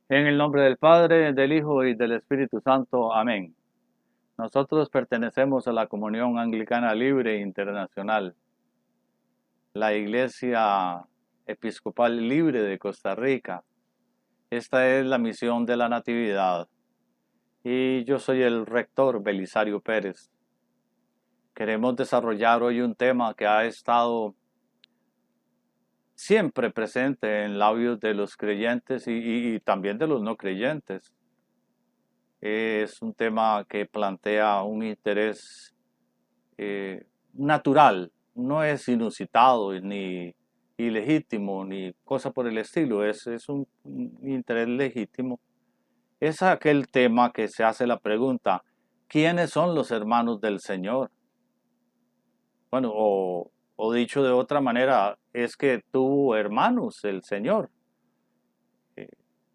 En el nombre del Padre, del Hijo y del Espíritu Santo. Amén. Nosotros pertenecemos a la Comunión Anglicana Libre Internacional, la Iglesia Episcopal Libre de Costa Rica. Esta es la misión de la Natividad y yo soy el rector Belisario Pérez. Queremos desarrollar hoy un tema que ha estado siempre presente en labios de los creyentes y también de los no creyentes. Es un tema que plantea un interés natural, no es inusitado ni ilegítimo ni cosa por el estilo, es un interés legítimo. Es aquel tema que se hace la pregunta: ¿quiénes son los hermanos del Señor? Bueno, o dicho de otra manera, es que tuvo hermanos el Señor, eh,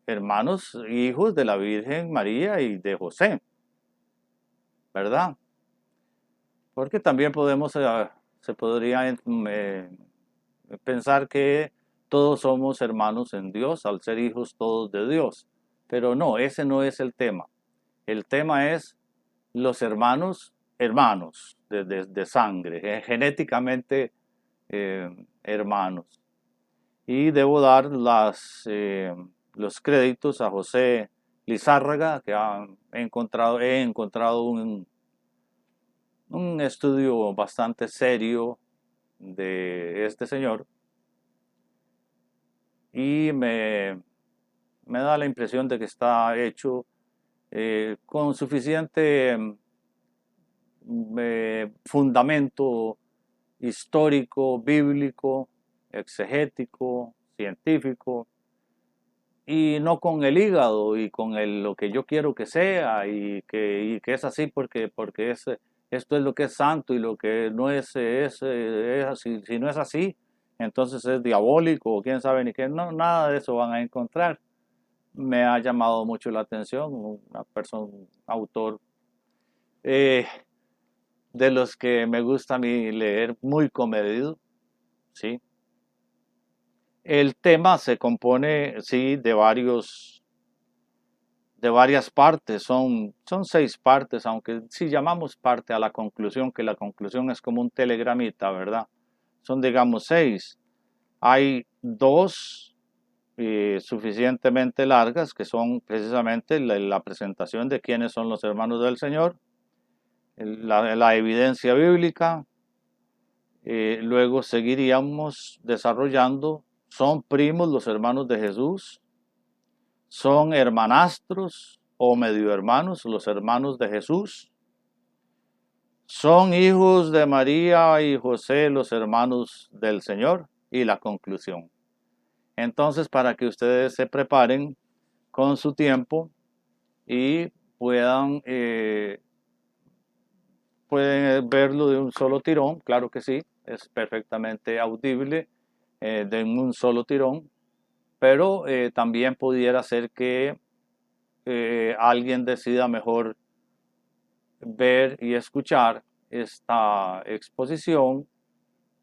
hermanos hijos de la Virgen María y de José, ¿verdad? Porque también se podría pensar que todos somos hermanos en Dios al ser hijos todos de Dios. Pero no, ese no es el tema. El tema es los hermanos, hermanos de sangre, genéticamente hermanos. Y debo dar los créditos a José Lizárraga, que he encontrado un estudio bastante serio de este señor y me da la impresión de que está hecho con suficiente fundamento histórico, bíblico, exegético, científico, y no con el hígado y con lo que yo quiero que sea y que es así porque esto es lo que es santo y lo que no es así. Si no es así, entonces es diabólico o quién sabe ni qué. No, nada de eso van a encontrar. Me ha llamado mucho la atención una persona, un autor eh, de los que me gusta a mí leer, muy comedido, ¿sí? El tema se compone, sí, de varias partes, son 6 partes, aunque si llamamos parte a la conclusión, que la conclusión es como un telegramita, ¿verdad? Son, digamos, 6. Hay dos suficientemente largas, que son precisamente la presentación de quiénes son los hermanos del Señor, la evidencia bíblica. Luego seguiríamos desarrollando: ¿son primos los hermanos de Jesús? ¿Son hermanastros o medio hermanos los hermanos de Jesús? ¿Son hijos de María y José los hermanos del Señor? Y la conclusión. Entonces, para que ustedes se preparen con su tiempo y pueden verlo de un solo tirón, claro que sí, es perfectamente audible de un solo tirón, pero también pudiera ser que alguien decida mejor ver y escuchar esta exposición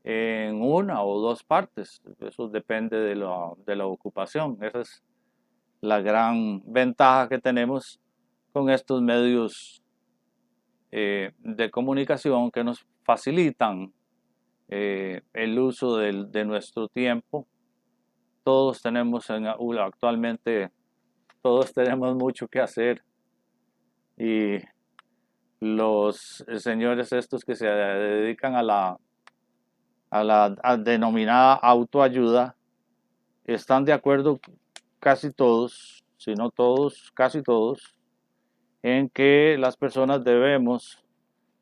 en una o dos partes. Eso depende de la ocupación. Esa es la gran ventaja que tenemos con estos medios de comunicación que nos facilitan el uso de nuestro tiempo. Todos tenemos actualmente, todos tenemos mucho que hacer y los señores estos que se dedican a la denominada autoayuda están de acuerdo casi todos, si no todos, casi todos, en que las personas debemos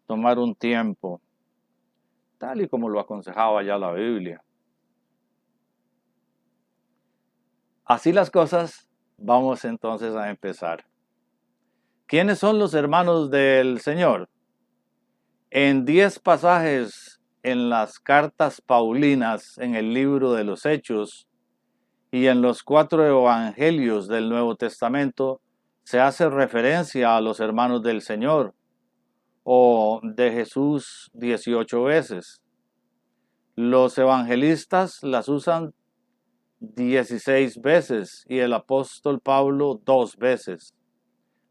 tomar un tiempo, tal y como lo aconsejaba ya la Biblia. Así las cosas, vamos entonces a empezar. ¿Quiénes son los hermanos del Señor? En 10 pasajes en las cartas paulinas en el libro de los Hechos y en los 4 evangelios del Nuevo Testamento se hace referencia a los hermanos del Señor o de Jesús 18 veces. Los evangelistas las usan 16 veces y el apóstol Pablo 2 veces.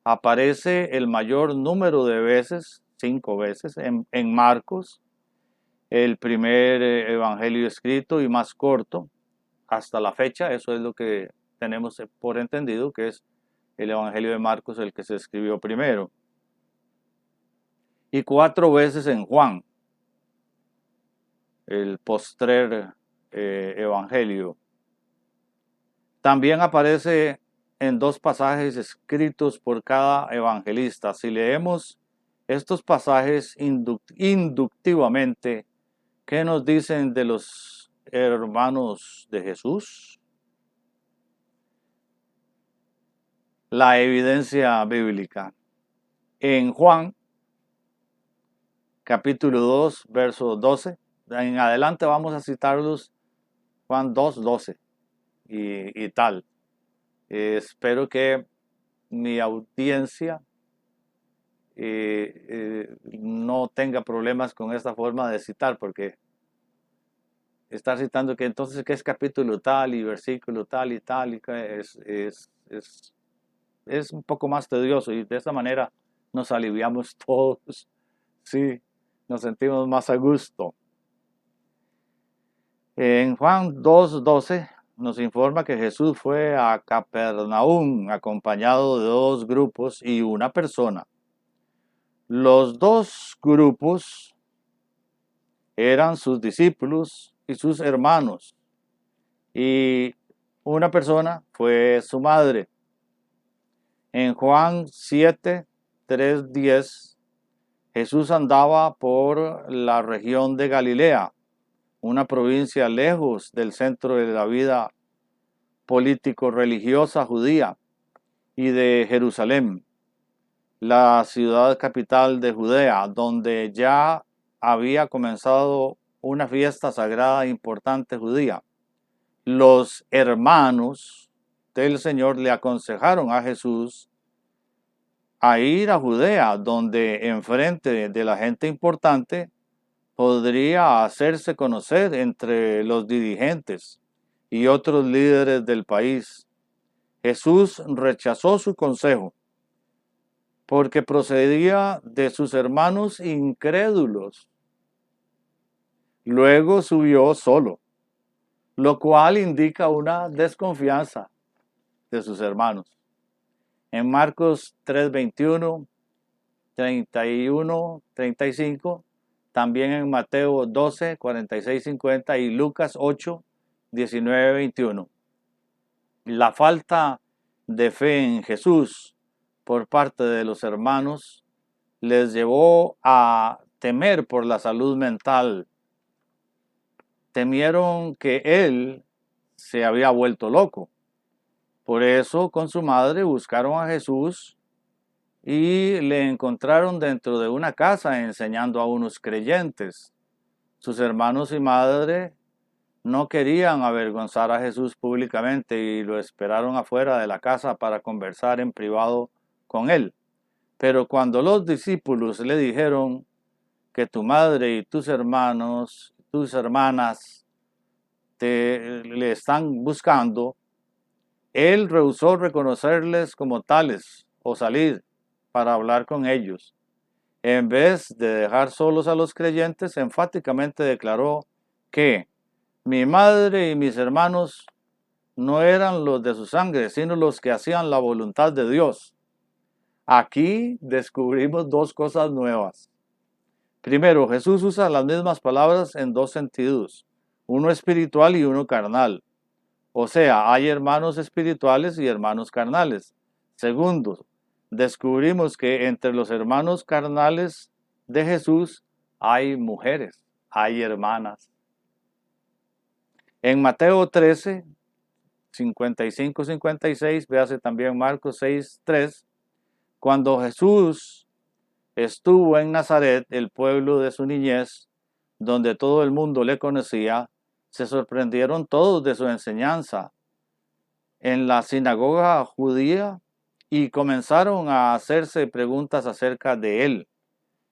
Aparece el mayor número de veces, 5 veces, en Marcos, el primer evangelio escrito y más corto hasta la fecha. Eso es lo que tenemos por entendido, que es el evangelio de Marcos el que se escribió primero. Y 4 veces en Juan, el postrer evangelio. También aparece en 2 pasajes escritos por cada evangelista. Si leemos estos pasajes inductivamente, ¿qué nos dicen de los hermanos de Jesús? La evidencia bíblica. En Juan, capítulo 2, verso 12, en adelante vamos a citarlos, Juan 2, 12 y tal. Espero que mi audiencia no tenga problemas con esta forma de citar, porque estar citando que entonces que es capítulo tal y versículo tal y tal y es un poco más tedioso, y de esta manera nos aliviamos todos, sí, nos sentimos más a gusto. En Juan 2:12 nos informa que Jesús fue a Capernaum acompañado de 2 grupos y una persona. Los 2 grupos eran sus discípulos y sus hermanos, y una persona fue su madre. En Juan 7:3-10, Jesús andaba por la región de Galilea, una provincia lejos del centro de la vida político-religiosa judía, y de Jerusalén, la ciudad capital de Judea, donde ya había comenzado una fiesta sagrada importante judía. Los hermanos del Señor le aconsejaron a Jesús a ir a Judea, donde enfrente de la gente importante podría hacerse conocer entre los dirigentes y otros líderes del país. Jesús rechazó su consejo porque procedía de sus hermanos incrédulos. Luego subió solo, lo cual indica una desconfianza de sus hermanos. En Marcos 3:21, 31, 35, también en Mateo 12, 46, 50 y Lucas 8, 19, 21. La falta de fe en Jesús por parte de los hermanos les llevó a temer por la salud mental. Temieron que él se había vuelto loco. Por eso con su madre buscaron a Jesús y le encontraron dentro de una casa enseñando a unos creyentes. Sus hermanos y madre no querían avergonzar a Jesús públicamente y lo esperaron afuera de la casa para conversar en privado con él. Pero cuando los discípulos le dijeron que tu madre y tus hermanos, tus hermanas le están buscando, él rehusó reconocerles como tales o salir para hablar con ellos. En vez de dejar solos a los creyentes, enfáticamente declaró que mi madre y mis hermanos no eran los de su sangre, sino los que hacían la voluntad de Dios. Aquí descubrimos 2 cosas nuevas. Primero, Jesús usa las mismas palabras en 2 sentidos, uno espiritual y uno carnal. O sea, hay hermanos espirituales y hermanos carnales. Segundo, descubrimos que entre los hermanos carnales de Jesús hay mujeres, hay hermanas. En Mateo 13, 55-56, véase también Marcos 6:3, cuando Jesús estuvo en Nazaret, el pueblo de su niñez, donde todo el mundo le conocía, se sorprendieron todos de su enseñanza en la sinagoga judía y comenzaron a hacerse preguntas acerca de él.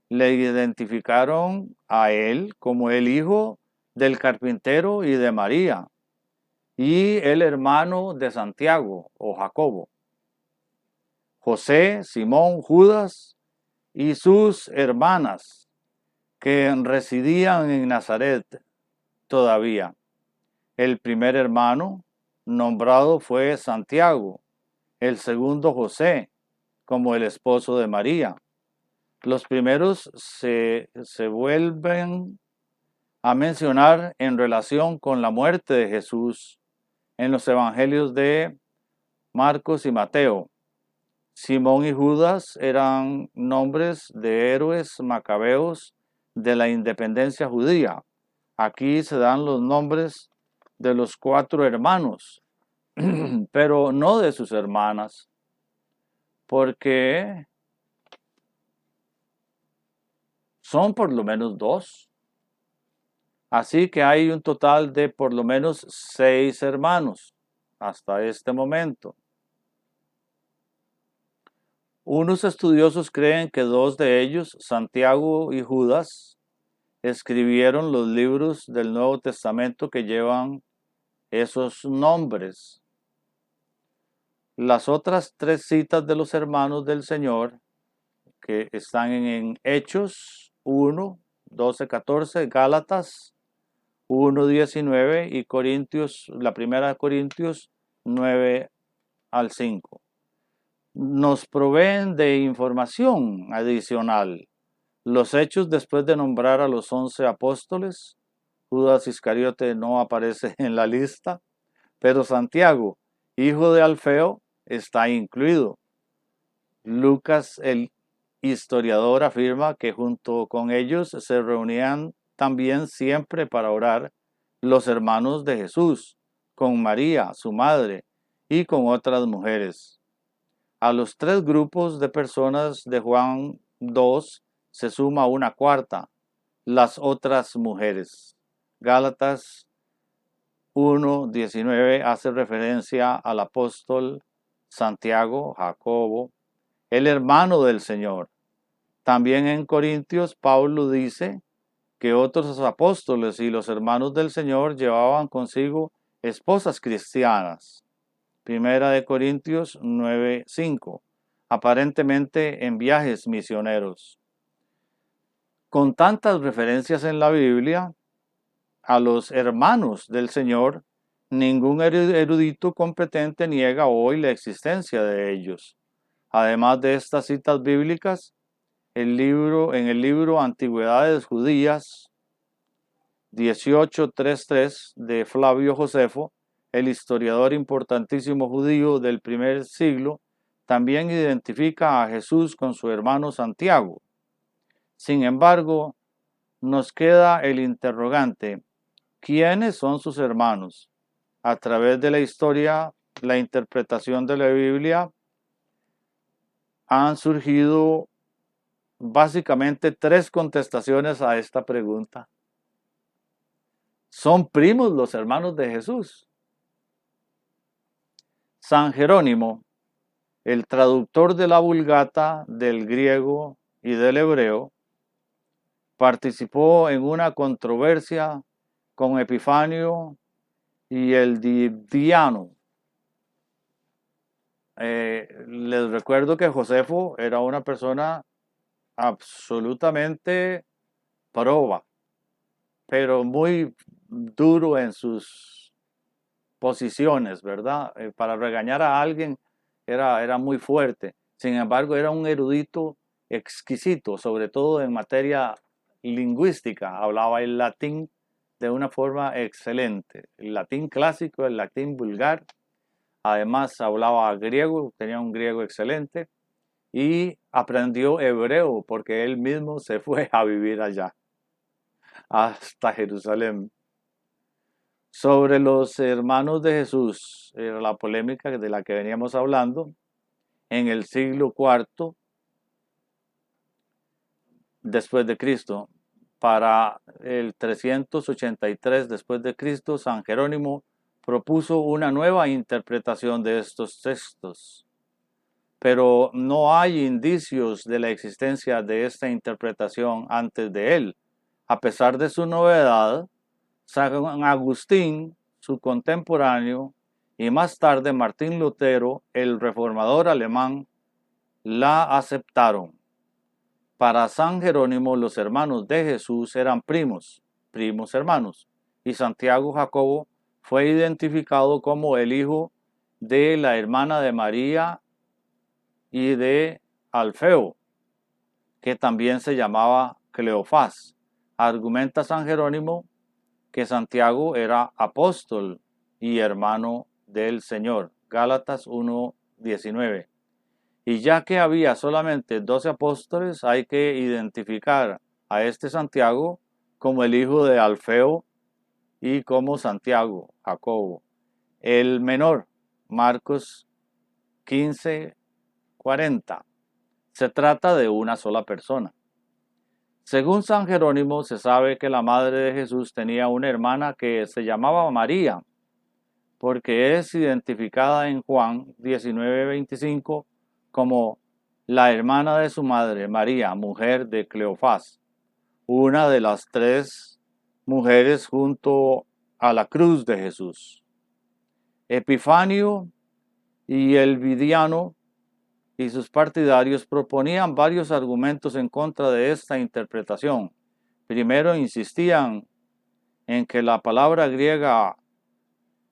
Le identificaron a él como el hijo del carpintero y de María, y el hermano de Santiago o Jacobo, José, Simón, Judas y sus hermanas que residían en Nazaret todavía. El primer hermano nombrado fue Santiago, el segundo José, como el esposo de María. Los primeros se vuelven a mencionar en relación con la muerte de Jesús en los evangelios de Marcos y Mateo. Simón y Judas eran nombres de héroes macabeos de la independencia judía. Aquí se dan los nombres de los 4 hermanos, pero no de sus hermanas, porque son por lo menos 2. Así que hay un total de por lo menos 6 hermanos hasta este momento. Unos estudiosos creen que 2 de ellos, Santiago y Judas, escribieron los libros del Nuevo Testamento que llevan esos nombres. Las otras 3 citas de los hermanos del Señor, que están en Hechos 1, 12, 14, Gálatas 1, 19 y Corintios, la primera de Corintios 9 al 5. Nos proveen de información adicional. Los hechos después de nombrar a los 11 apóstoles, Judas Iscariote no aparece en la lista, pero Santiago, hijo de Alfeo, está incluido. Lucas, el historiador, afirma que junto con ellos se reunían también siempre para orar los hermanos de Jesús, con María, su madre, y con otras mujeres. A los 3 grupos de personas de Juan 2 se suma una cuarta, las otras mujeres. Gálatas 1:19 hace referencia al apóstol Santiago, Jacobo, el hermano del Señor. También en Corintios, Pablo dice que otros apóstoles y los hermanos del Señor llevaban consigo esposas cristianas. Primera de Corintios 9:5, aparentemente en viajes misioneros. Con tantas referencias en la Biblia a los hermanos del Señor, ningún erudito competente niega hoy la existencia de ellos. Además de estas citas bíblicas, en el libro Antigüedades Judías 18:33 de Flavio Josefo, el historiador importantísimo judío del primer siglo, también identifica a Jesús con su hermano Santiago. Sin embargo, nos queda el interrogante: ¿quiénes son sus hermanos? A través de la historia, la interpretación de la Biblia, han surgido básicamente 3 contestaciones a esta pregunta. ¿Son primos los hermanos de Jesús? San Jerónimo, el traductor de la Vulgata del griego y del hebreo, participó en una controversia con Epifanio y el Didiano. Les recuerdo que Josefo era una persona absolutamente proba, pero muy duro en sus posiciones, ¿verdad? Para regañar a alguien era muy fuerte. Sin embargo, era un erudito exquisito, sobre todo en materia lingüística. Hablaba el latín de una forma excelente. El latín clásico, el latín vulgar. Además, hablaba griego, tenía un griego excelente. Y aprendió hebreo porque él mismo se fue a vivir allá, hasta Jerusalén. Sobre los hermanos de Jesús, era la polémica de la que veníamos hablando, en el siglo IV después de Cristo. Para el 383 después de Cristo, San Jerónimo propuso una nueva interpretación de estos textos, pero no hay indicios de la existencia de esta interpretación antes de él. A pesar de su novedad, San Agustín su contemporáneo, y más tarde Martín Lutero, el reformador alemán, la aceptaron. Para San Jerónimo, los hermanos de Jesús eran primos hermanos, y Santiago Jacobo fue identificado como el hijo de la hermana de María y de Alfeo, que también se llamaba Cleofás. Argumenta San Jerónimo que Santiago era apóstol y hermano del Señor. Gálatas 1:19. Y ya que había solamente 12 apóstoles, hay que identificar a este Santiago como el hijo de Alfeo y como Santiago, Jacobo. El menor, Marcos 15:40. Se trata de una sola persona. Según San Jerónimo, se sabe que la madre de Jesús tenía una hermana que se llamaba María, porque es identificada en Juan 19:25 como la hermana de su madre, María, mujer de Cleofás, una de las 3 mujeres junto a la cruz de Jesús. Epifanio y Elvidiano y sus partidarios proponían varios argumentos en contra de esta interpretación. Primero, insistían en que la palabra griega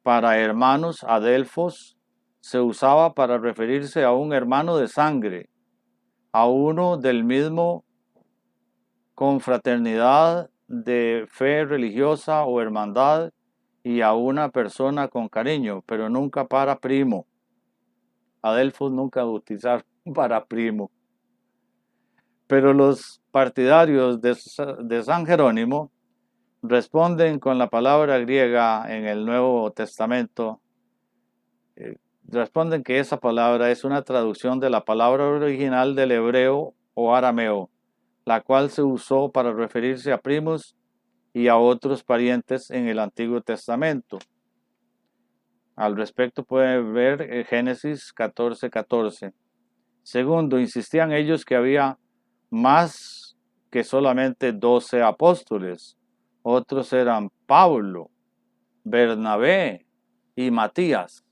para hermanos, adelfos, se usaba para referirse a un hermano de sangre, a uno del mismo confraternidad de fe religiosa o hermandad, y a una persona con cariño, pero nunca para primo. Adelfos nunca bautizaron para primo. Pero los partidarios de San Jerónimo responden con la palabra griega en el Nuevo Testamento. Responden que esa palabra es una traducción de la palabra original del hebreo o arameo, la cual se usó para referirse a primos y a otros parientes en el Antiguo Testamento. Al respecto pueden ver Génesis 14:14. Segundo, insistían ellos que había más que solamente 12 apóstoles. Otros eran Pablo, Bernabé y Matías.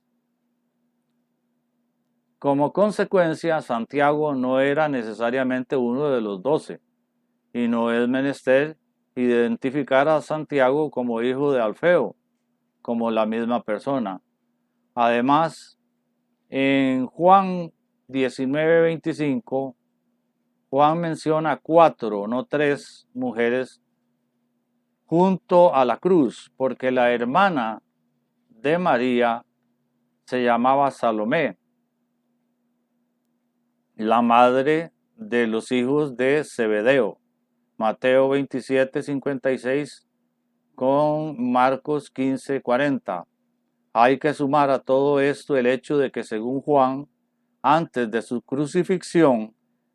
Como consecuencia, Santiago no era necesariamente uno de los 12, y no es menester identificar a Santiago como hijo de Alfeo, como la misma persona. Además, en Juan 19:25, Juan menciona 4, no 3 mujeres junto a la cruz, porque la hermana de María se llamaba Salomé, la madre de los hijos de Zebedeo. Mateo 27:56 con Marcos 15:40. Hay que sumar a todo esto el hecho de que según Juan, antes de su crucifixión,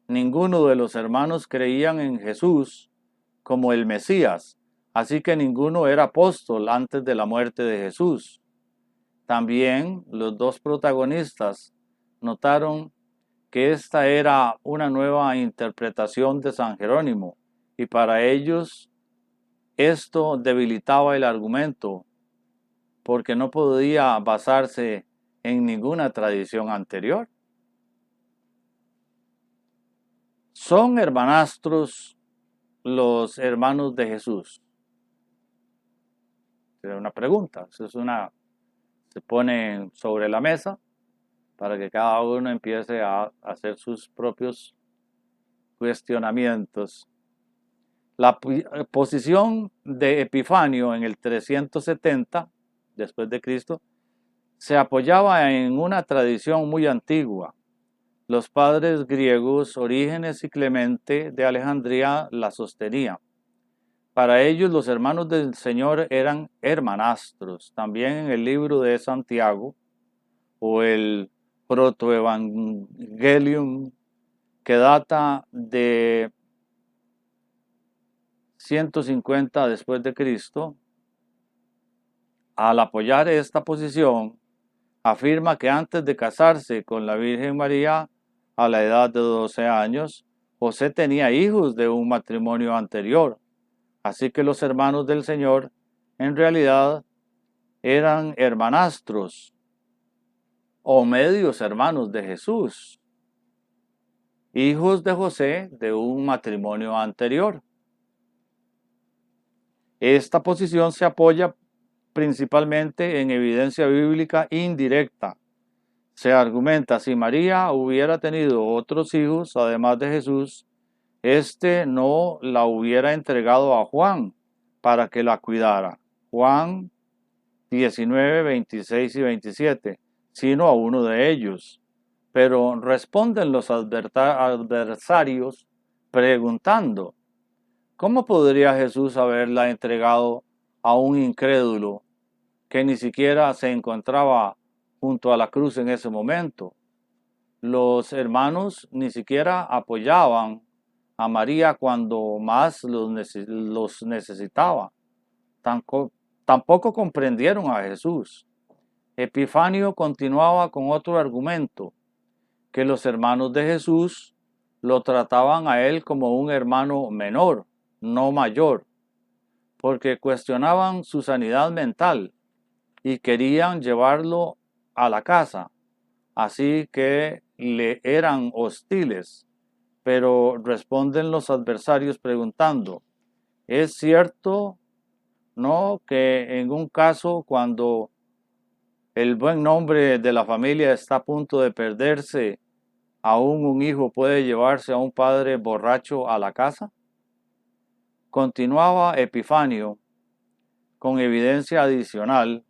ninguno de los hermanos creían en Jesús como el Mesías, así que ninguno era apóstol antes de la muerte de Jesús. También los 2 protagonistas notaron que esta era una nueva interpretación de San Jerónimo, y para ellos esto debilitaba el argumento, porque no podía basarse en ninguna tradición anterior. ¿Son hermanastros los hermanos de Jesús? Es una pregunta, se pone sobre la mesa para que cada uno empiece a hacer sus propios cuestionamientos. La posición de Epifanio en el 370 después de Cristo se apoyaba en una tradición muy antigua. Los padres griegos Orígenes y Clemente de Alejandría la sostenían. Para ellos los hermanos del Señor eran hermanastros. También en el libro de Santiago o el Protoevangelium, que data de 150 después de Cristo, al apoyar esta posición, afirma que antes de casarse con la Virgen María a la edad de 12 años, José tenía hijos de un matrimonio anterior. Así que los hermanos del Señor en realidad eran hermanastros o medios hermanos de Jesús, hijos de José de un matrimonio anterior. Esta posición se apoya principalmente en evidencia bíblica indirecta. Se argumenta, si María hubiera tenido otros hijos, además de Jesús, éste no la hubiera entregado a Juan para que la cuidara. Juan 19, 26 y 27, sino a uno de ellos. Pero responden los adversarios preguntando, ¿cómo podría Jesús haberla entregado a un incrédulo que ni siquiera se encontraba junto a la cruz en ese momento? Los hermanos ni siquiera apoyaban a María cuando más los necesitaba. Tampoco comprendieron a Jesús. Epifanio continuaba con otro argumento, que los hermanos de Jesús lo trataban a él como un hermano menor, no mayor, porque cuestionaban su sanidad mental y querían llevarlo a la casa, así que le eran hostiles. Pero responden los adversarios preguntando, ¿es cierto, no, que en un caso cuando el buen nombre de la familia está a punto de perderse, aún un hijo puede llevarse a un padre borracho a la casa? Continuaba Epifanio con evidencia adicional,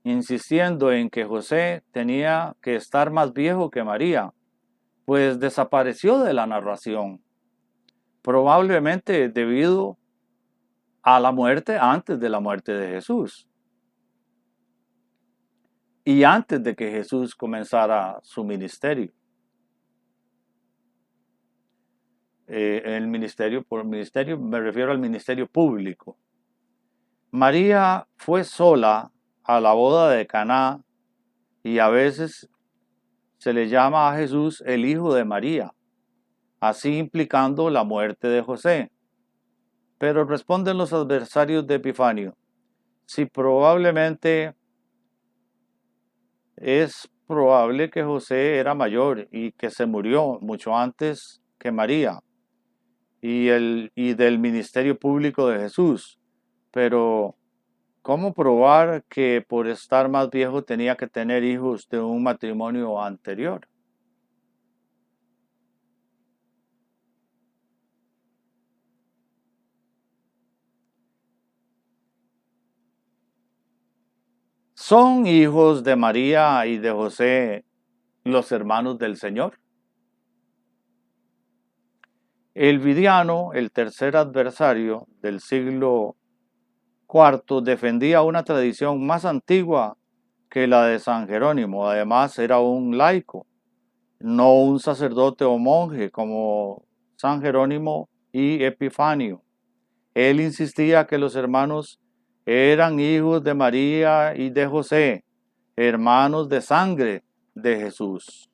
insistiendo en que José tenía que estar más viejo que María, pues desapareció de la narración, probablemente debido a la muerte antes de la muerte de Jesús y antes de que Jesús comenzara su ministerio. Por ministerio me refiero al ministerio público. María fue sola a la boda de Caná y a veces se le llama a Jesús el hijo de María, así implicando la muerte de José. Pero responden los adversarios de Epifanio, si probablemente es probable que José era mayor y que se murió mucho antes que María y del ministerio público de Jesús. Pero, ¿cómo probar que por estar más viejo tenía que tener hijos de un matrimonio anterior? ¿Son hijos de María y de José los hermanos del Señor? Elvidiano, el tercer adversario del siglo IV, defendía una tradición más antigua que la de San Jerónimo. Además, era un laico, no un sacerdote o monje como San Jerónimo y Epifanio. Él insistía que los hermanos eran hijos de María y de José, hermanos de sangre de Jesús.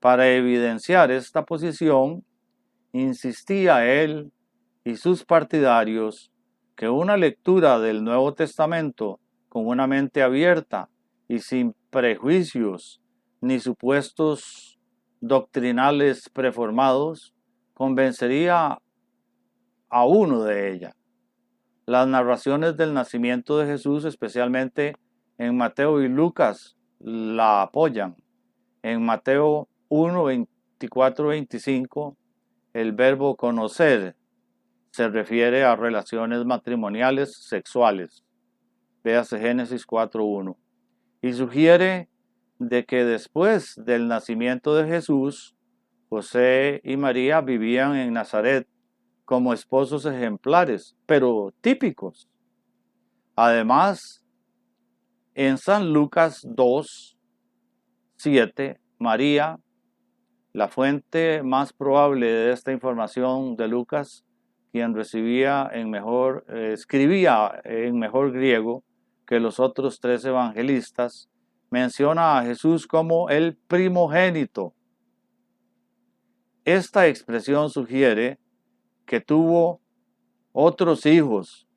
Para evidenciar esta posición, insistía él y sus partidarios que una lectura del Nuevo Testamento con una mente abierta y sin prejuicios ni supuestos doctrinales preformados convencería a uno de ella. Las narraciones del nacimiento de Jesús, especialmente en Mateo y Lucas, la apoyan. En Mateo 1, 24, 25, el verbo conocer se refiere a relaciones matrimoniales sexuales. Véase Génesis 4:1. Y sugiere de que después del nacimiento de Jesús, José y María vivían en Nazaret como esposos ejemplares, pero típicos. Además, en San Lucas 2:7, María, la fuente más probable de esta información de Lucas, quien escribía en mejor griego que los otros tres evangelistas, menciona a Jesús como el primogénito. Esta expresión sugiere que tuvo otros hijos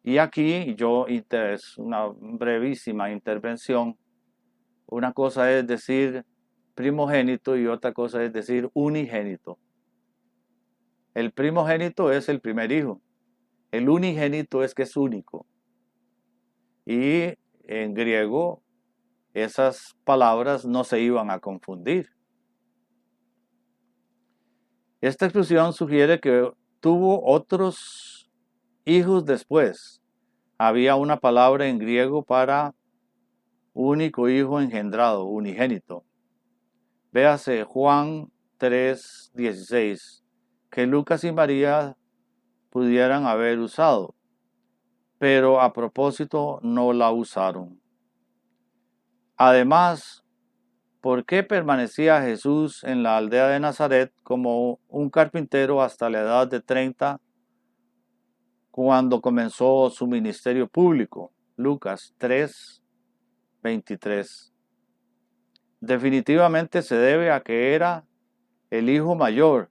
Y aquí es una brevísima intervención. Una cosa es decir primogénito y otra cosa es decir unigénito. El primogénito es el primer hijo. El unigénito es que es único. Y en griego esas palabras no se iban a confundir. Esta expresión sugiere que tuvo otros hijos después. Había una palabra en griego para único hijo engendrado, unigénito. Véase Juan 3:16, que Lucas y María pudieran haber usado, pero a propósito no la usaron. Además, ¿por qué permanecía Jesús en la aldea de Nazaret como un carpintero hasta la edad de 30 cuando comenzó su ministerio público? Lucas 3:23. Definitivamente se debe a que era el hijo mayor,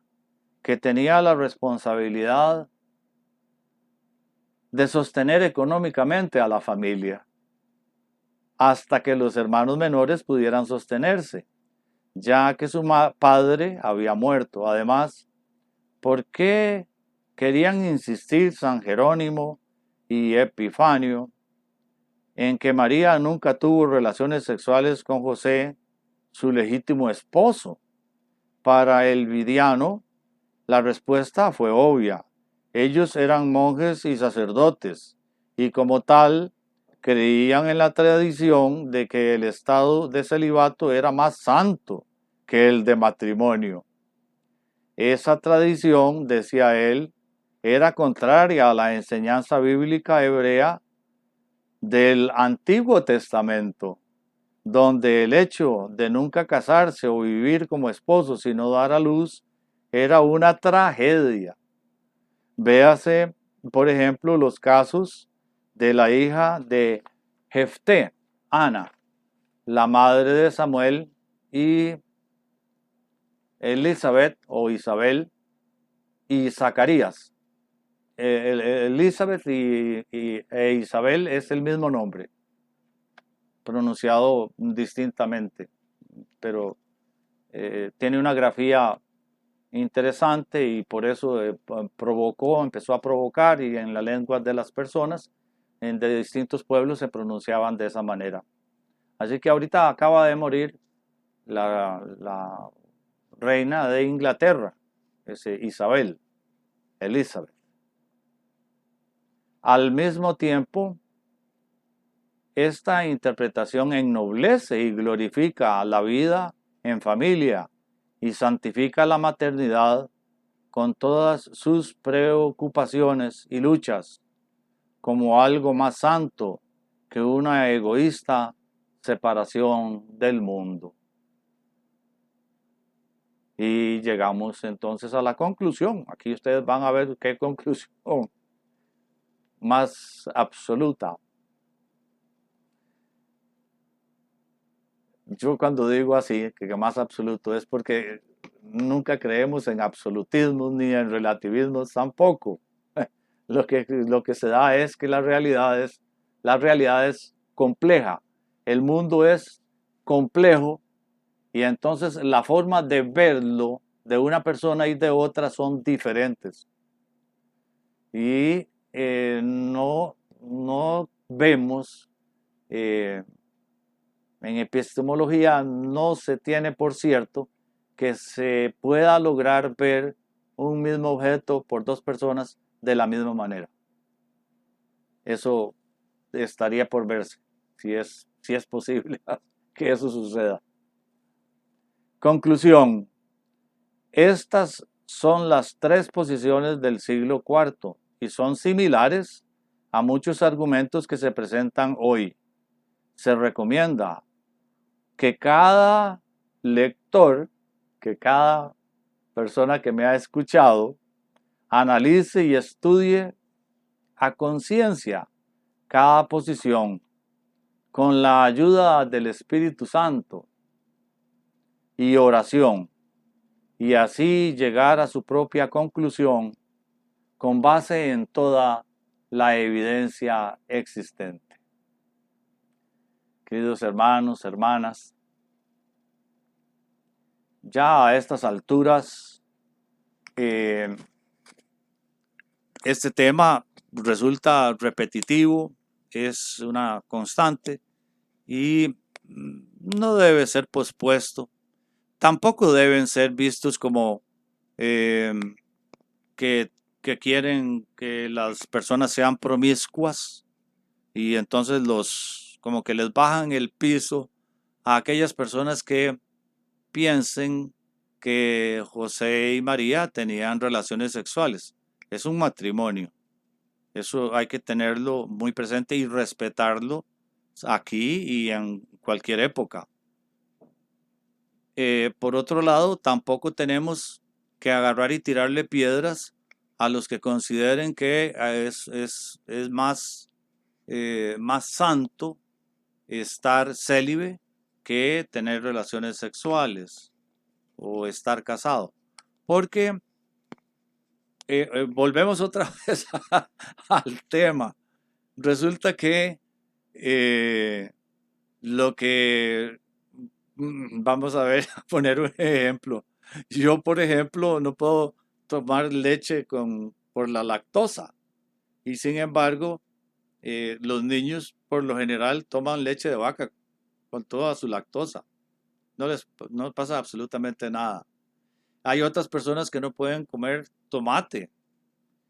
que tenía la responsabilidad de sostener económicamente a la familia, hasta que los hermanos menores pudieran sostenerse, ya que su padre había muerto. Además, ¿por qué querían insistir San Jerónimo y Epifanio en que María nunca tuvo relaciones sexuales con José, su legítimo esposo? Para el Vidiano, la respuesta fue obvia. Ellos eran monjes y sacerdotes, y como tal, creían en la tradición de que el estado de celibato era más santo que el de matrimonio. Esa tradición, decía él, era contraria a la enseñanza bíblica hebrea del Antiguo Testamento, donde el hecho de nunca casarse o vivir como esposo sino dar a luz era una tragedia. Véase, por ejemplo, los casos de la hija de Jefté, Ana, la madre de Samuel, y Elizabeth o Isabel y Zacarías. Elizabeth e Isabel es el mismo nombre, pronunciado distintamente, pero tiene una grafía interesante y por eso empezó a provocar y en la lengua de las personas de distintos pueblos se pronunciaban de esa manera. Así que ahorita acaba de morir la reina de Inglaterra, Isabel, Elizabeth. Al mismo tiempo, esta interpretación ennoblece y glorifica la vida en familia y santifica la maternidad con todas sus preocupaciones y luchas como algo más santo que una egoísta separación del mundo. Y llegamos entonces a la conclusión. Aquí ustedes van a ver qué conclusión más absoluta. Yo cuando digo así, que más absoluto, es porque nunca creemos en absolutismos ni en relativismos tampoco. Lo que se da es que la realidad es compleja. El mundo es complejo y entonces la forma de verlo de una persona y de otra son diferentes. Y no vemos en epistemología no se tiene por cierto que se pueda lograr ver un mismo objeto por dos personas de la misma manera. Eso estaría por verse, si es posible que eso suceda. Conclusión. Estas son las tres posiciones del siglo IV y son similares a muchos argumentos que se presentan hoy. Se recomienda que cada lector, que cada persona que me ha escuchado, analice y estudie a conciencia cada posición con la ayuda del Espíritu Santo y oración, y así llegar a su propia conclusión con base en toda la evidencia existente. Queridos hermanos, hermanas, ya a estas alturas, este tema resulta repetitivo, es una constante y no debe ser pospuesto. Tampoco deben ser vistos como que, que quieren que las personas sean promiscuas y entonces como que les bajan el piso a aquellas personas que piensen que José y María tenían relaciones sexuales. Es un matrimonio. Eso hay que tenerlo muy presente y respetarlo aquí y en cualquier época. Por otro lado, tampoco tenemos que agarrar y tirarle piedras a los que consideren que es más santo estar célibe que tener relaciones sexuales o estar casado. Porque volvemos otra vez al tema. Resulta que lo que vamos a ver, a poner un ejemplo. Yo, por ejemplo, no puedo tomar leche por la lactosa y sin embargo, los niños por lo general toman leche de vaca con toda su lactosa. No pasa absolutamente nada. Hay otras personas que no pueden comer tomate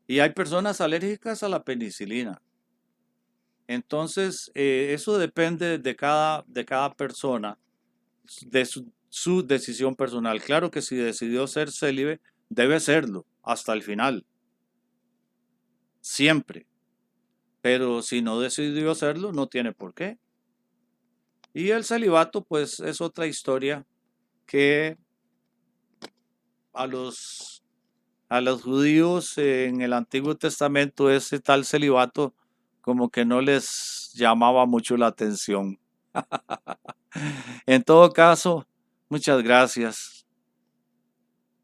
y hay personas alérgicas a la penicilina. Entonces, eso depende de cada persona, de su decisión personal. Claro que si decidió ser célibe, debe serlo hasta el final, siempre. Pero si no decidió hacerlo, no tiene por qué. Y el celibato, pues, es otra historia que a los judíos en el Antiguo Testamento ese tal celibato como que no les llamaba mucho la atención. En todo caso, muchas gracias.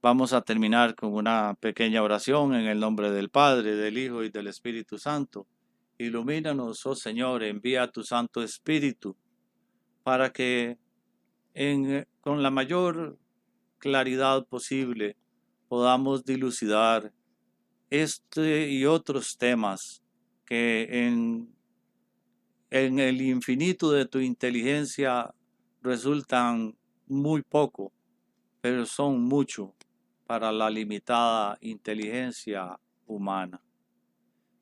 Vamos a terminar con una pequeña oración en el nombre del Padre, del Hijo y del Espíritu Santo. Ilumínanos, oh Señor, envía tu Santo Espíritu para que con la mayor claridad posible podamos dilucidar este y otros temas que en el infinito de tu inteligencia resultan muy poco, pero son mucho para la limitada inteligencia humana.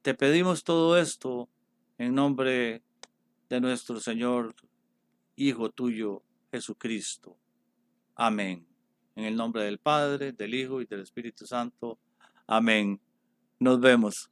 Te pedimos todo esto en nombre de nuestro Señor, Hijo tuyo, Jesucristo. Amén. En el nombre del Padre, del Hijo y del Espíritu Santo. Amén. Nos vemos.